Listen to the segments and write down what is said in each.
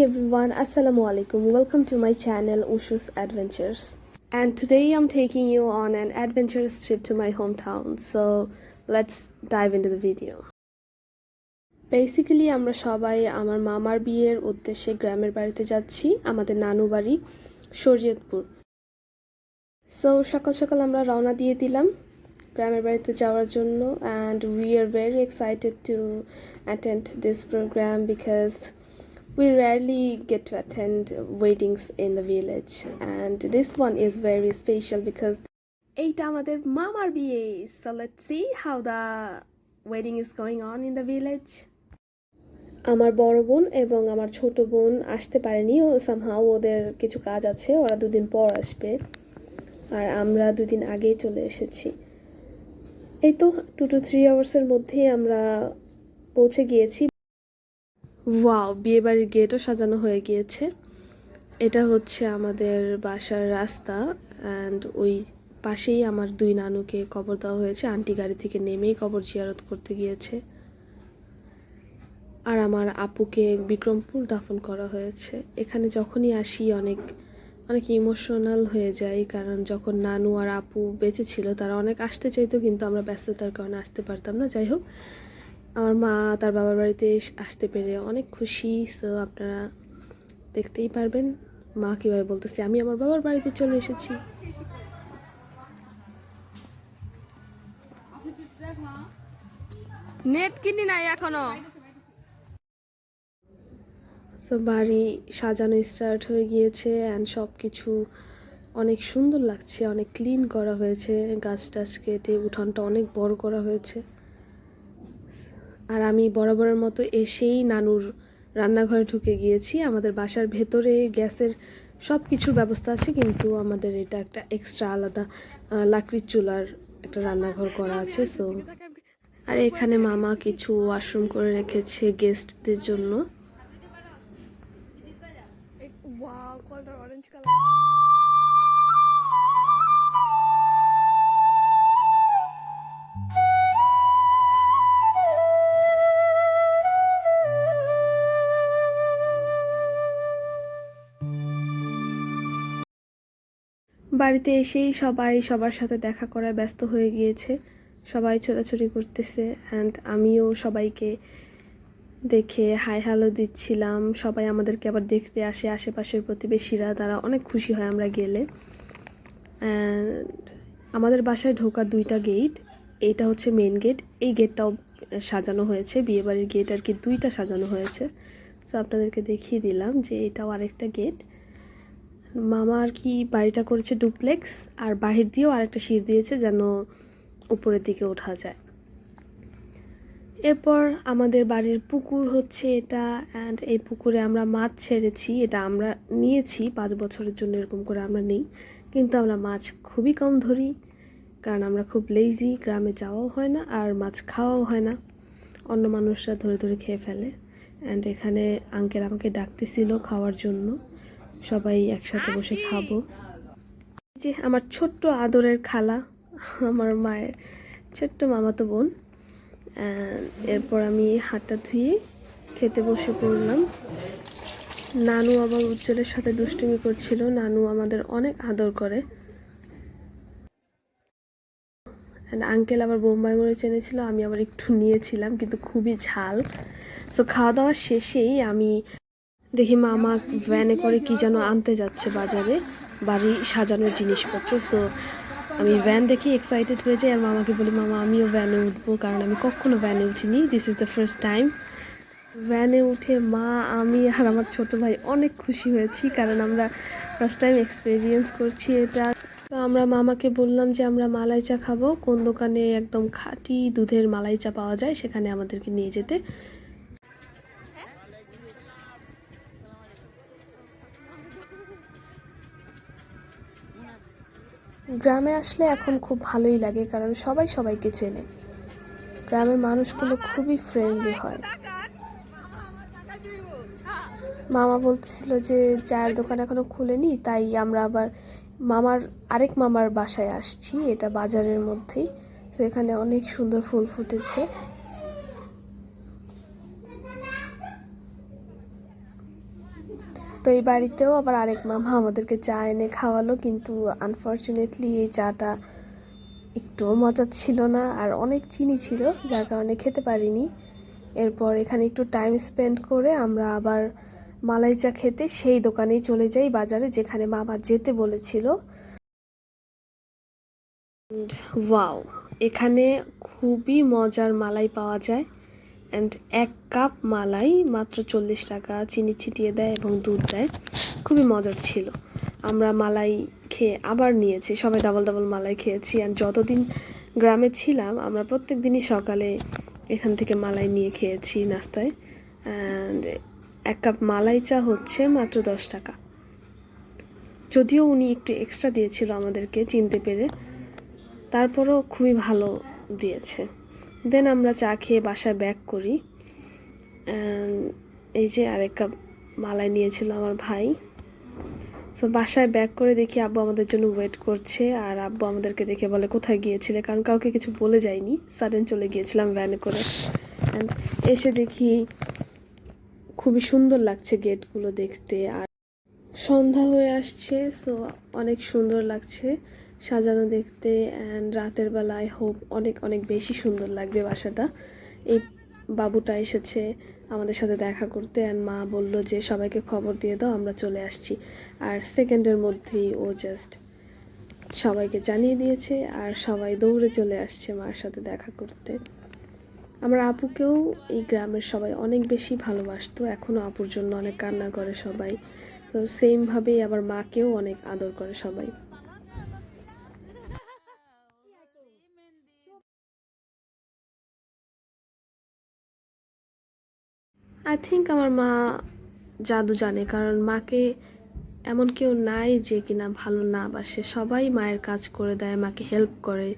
everyone, Assalamu alaikum. Welcome to my channel Ushu's Adventures. And today I'm taking you on an adventurous trip to my hometown. So let's dive into the video. Basically আমরা সবাই আমার মামার বিয়ের উদ্দেশ্যে গ্রামের বাড়িতে যাচ্ছি, আমাদের নানু বাড়ি শরীয়তপুর। So সকাল সকাল আমরা রওনা দিয়ে দিলাম গ্রামের বাড়িতে যাওয়ার জন্য, and we are very excited to attend this program because we rarely get to attend weddings in the village, and this one is very special because এইটা আমাদের মামার বিয়ে. So let's see how the wedding is going on in the village. আমার বড় বোন এবং আমার ছোট বোন আসতে পারেনি, ও somehow ওদের কিছু কাজ আছে, ওরা দুদিন পর আসবে, আর আমরা দুদিন আগেই চলে এসেছি। এই তো 2 to 3 আওয়ার্সের মধ্যেই আমরা পৌঁছে গিয়েছি। ওয়াও, বিয়েবাড়ির গেটও সাজানো হয়ে গিয়েছে। এটা হচ্ছে আমাদের বাসার রাস্তা, অ্যান্ড ওই পাশেই আমার 2 নানুকে কবর দেওয়া হয়েছে। আন্টি গাড়ি থেকে নেমেই কবর জিয়ারত করতে গিয়েছে, আর আমার আপুকে বিক্রমপুর দাফন করা হয়েছে। এখানে যখনই আসি অনেক ইমোশনাল হয়ে যায়, কারণ যখন নানু আর আপু বেঁচে ছিল তারা অনেক আসতে চাইতো, কিন্তু আমরা ব্যস্ততার কারণে আসতে পারতাম না। যাই হোক, আমার মা তার বাবার বাড়িতে আসতে পেরে অনেক খুশি। সো আপনারা দেখতেই পারবেন মা কীভাবে বলতেছে আমি আমার বাবার বাড়িতে চলে এসেছি। নেট কিনি নাই এখনো। সো বাড়ি সাজানো স্টার্ট হয়ে গিয়েছে, অ্যান্ড সব কিছু অনেক সুন্দর লাগছে, অনেক ক্লিন করা হয়েছে, গাছ টাছ কেটে উঠানটা অনেক বড় করা হয়েছে। আর আমি বরাবরের মতো এসেই নানুর রান্নাঘরে ঢুকে গিয়েছি। আমাদের বাসার ভেতরে গ্যাসের সব কিছুর ব্যবস্থা আছে, কিন্তু আমাদের এটা একটা এক্সট্রা আলাদা লাকড়ির চুলার একটা রান্নাঘর করা আছে। সো আর এখানে মামা কিছু ওয়াশরুম করে রেখেছে গেস্টদের জন্য। বাড়িতে এসেই সবাই সবার সাথে দেখা করায় ব্যস্ত হয়ে গিয়েছে, সবাই ছোটাছুটি করতেছে, অ্যান্ড আমিও সবাইকে দেখে হাই হ্যালো দিচ্ছিলাম। সবাই আমাদেরকে আবার দেখতে আসে, আশেপাশের প্রতিবেশীরা, তারা অনেক খুশি হয় আমরা গেলে। অ্যান্ড আমাদের বাসায় ঢোকার 2টা গেট, এইটা হচ্ছে মেন গেট, এই গেটটাও সাজানো হয়েছে, বিয়েবাড়ির গেট আর কি 2টা সাজানো হয়েছে। তো আপনাদেরকে দেখিয়ে দিলাম যে এটাও আরেকটা গেট। মামা আর কি বাড়িটা করেছে ডুপ্লেক্স, আর বাহির দিয়েও আরেকটা সিঁড়ি দিয়েছে যেন উপরের দিকে ওঠা যায়। এরপর আমাদের বাড়ির পুকুর হচ্ছে এটা, অ্যান্ড এই পুকুরে আমরা মাছ ছেড়েছি। এটা আমরা নিয়েছি 5 বছরের জন্য, এরকম করে আমরা নিই, কিন্তু আমরা মাছ খুবই কম ধরি, কারণ আমরা খুব লেজি, গ্রামে যাওয়াও হয় না আর মাছ খাওয়াও হয় না, অন্য মানুষরা ধরে ধরে খেয়ে ফেলে। অ্যান্ড এখানে আঙ্কেল আমাকে ডাকতেছিল খাওয়ার জন্য, সবাই একসাথে বসে খাবো। যে আমার ছোট্ট আদরের খালা, আমার মায়ের ছোট্ট মামাতো বোন। এরপর আমি হাতটা ধুয়ে খেতে বসে পড়লাম। নানু আবার উজ্জ্বলের সাথে দুষ্টুমি করছিল। নানু আমাদের অনেক আদর করে। আঙ্কেল আবার বোম্বাই মরিচ এনেছিল, আমি আবার একটু নিয়েছিলাম, কিন্তু খুবই ঝাল। সো খাওয়া দাওয়া শেষেই আমি দেখি মামা ভ্যানে করে কি যেন আনতে যাচ্ছে বাজারে, বাড়ি সাজানোর জিনিসপত্র। সো আমি ভ্যান দেখি এক্সাইটেড হয়ে যাই, আর মামাকে বলি মামা আমিও ভ্যানে উঠবো, কারণ আমি কখনো ভ্যানে উঠিনি, this is the first time. ভ্যানে উঠে মা, আমি আর আমার ছোট ভাই অনেক খুশি হয়েছি, কারণ আমরা ফার্স্ট টাইম এক্সপিরিয়েন্স করছি এটা। তো আমরা মামাকে বললাম যে আমরা মালাই চা খাবো, কোন দোকানে একদম খাঁটি দুধের মালাই চা পাওয়া যায় সেখানে আমাদেরকে নিয়ে যেতে। গ্রামে আসলে এখন খুব ভালোই লাগে, কারণ সবাই সবাইকে চেনে, গ্রামের মানুষগুলো খুবই ফ্রেন্ডলি হয়। মামা বলতেছিল যে চায়ের দোকান এখনো খুলেনি, তাই আমরা আবার আরেক মামার বাসায় আসছি, এটা বাজারের মধ্যেই। সেখানে অনেক সুন্দর ফুল ফুটেছে। তো এই বাড়িতেও আবার আরেক মামা আমাদেরকে চা এনে খাওয়ালো, কিন্তু আনফর্চুনেটলি এই চাটা একটু মজা ছিল না আর অনেক চিনি ছিল, যার কারণে খেতে পারিনি। এরপর এখানে একটু টাইম স্পেন্ড করে আমরা আবার মালাই চা খেতে সেই দোকানেই চলে যাই বাজারে, যেখানে মামা যেতে বলেছিল। ওয়াও, এখানে খুবই মজার মালাই পাওয়া যায়। অ্যান্ড 1 কাপ মালাই মাত্র 40 টাকা, চিনি ছিটিয়ে দেয় এবং দুধ দেয়। খুবই মজার ছিল। আমরা মালাই খেয়ে আবার নিয়েছি, সবাই ডাবল ডাবল মালাই খেয়েছি। অ্যান্ড যতদিন গ্রামে ছিলাম আমরা প্রত্যেক দিনই সকালে এখান থেকে মালাই নিয়ে খেয়েছি নাস্তায়। অ্যান্ড 1 কাপ মালাই চা হচ্ছে মাত্র 10 টাকা। যদিও উনি একটু এক্সট্রা দিয়েছিল আমাদেরকে চিনতে পেরে, তারপরও খুবই ভালো দিয়েছে। দেন আমরা চা খেয়ে বাসায় ব্যাক করি। এই যে আরেক কাপ মালাই নিয়েছিল আমার ভাই। তো বাসায় ব্যাক করে দেখি আব্বু আমাদের জন্য ওয়েট করছে, আর আব্বু আমাদেরকে দেখে বলে কোথায় গিয়েছিলে, কারণ কাউকে কিছু বলে যায়নি, সাডেন চলে গিয়েছিলাম ভ্যানে করে। অ্যান্ড এসে দেখি খুবই সুন্দর লাগছে গেটগুলো দেখতে, আর সন্ধ্যা হয়ে আসছে, সো অনেক সুন্দর লাগছে সাজানো দেখতে। অ্যান্ড রাতের বেলায় হোপ অনেক অনেক বেশি সুন্দর লাগবে বাসাটা। এই বাবুটা এসেছে আমাদের সাথে দেখা করতে, অ্যান্ড মা বলল যে সবাইকে খবর দিয়ে দাও আমরা চলে আসছি। আর সেকেন্ডের মধ্যেই ও জাস্ট সবাইকে জানিয়ে দিয়েছে, আর সবাই দৌড়ে চলে আসছে মার সাথে দেখা করতে। আমার আপুকেও এই গ্রামের সবাই অনেক বেশি ভালোবাসতো, এখনও আপুর জন্য অনেক কান্না করে সবাই। তো সেমভাবেই আবার মাকেও অনেক আদর করে সবাই। আই থিঙ্ক আমার মা জাদু জানে, কারণ মাকে এমন কেউ নাই যে কিনা ভালো না বাসে। সবাই মায়ের কাজ করে দেয়, মাকে হেল্প করে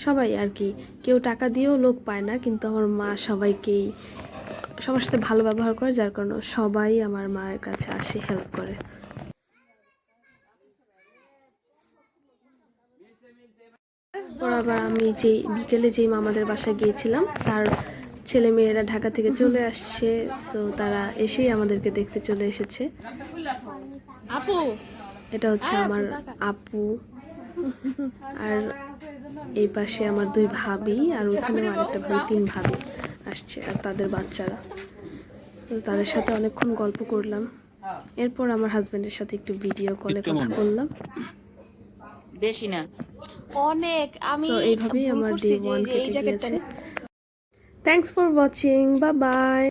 সবাই আর কি। কেউ টাকা দিয়েও লোক পায় না, কিন্তু আমার মা সবাইকেই সবার সাথে ভালো ব্যবহার করে, যার কারণে সবাই আমার মায়ের কাছে আসে হেল্প করে। পর আবার আমি যেই বিকেলে যেই মামাদের বাসায় গিয়েছিলাম, তার ছেলে মেয়েরা ঢাকা থেকে চলে আসছে, সো তারা এসেই আমাদেরকে দেখতে চলে এসেছে। আপু, এটা হচ্ছে আমার আপু, আর এই পাশে আমার 2 ভাবি, আর ওখানে আরেকটা ভাবি, 3 ভাবি আসছে আর তাদের বাচ্চারা। তো তাদের সাথে অনেকক্ষণ গল্প করলাম। এরপর আমার হাজবেন্ডের সাথে একটু ভিডিও কলে কথা বললাম। বেশি না অনেক। আমি সো এইভাবেই ভুল আমার করছি ডে যে 1 এই কেটে জ্যাকেটটা গিয়েছে। Thanks for watching, bye bye.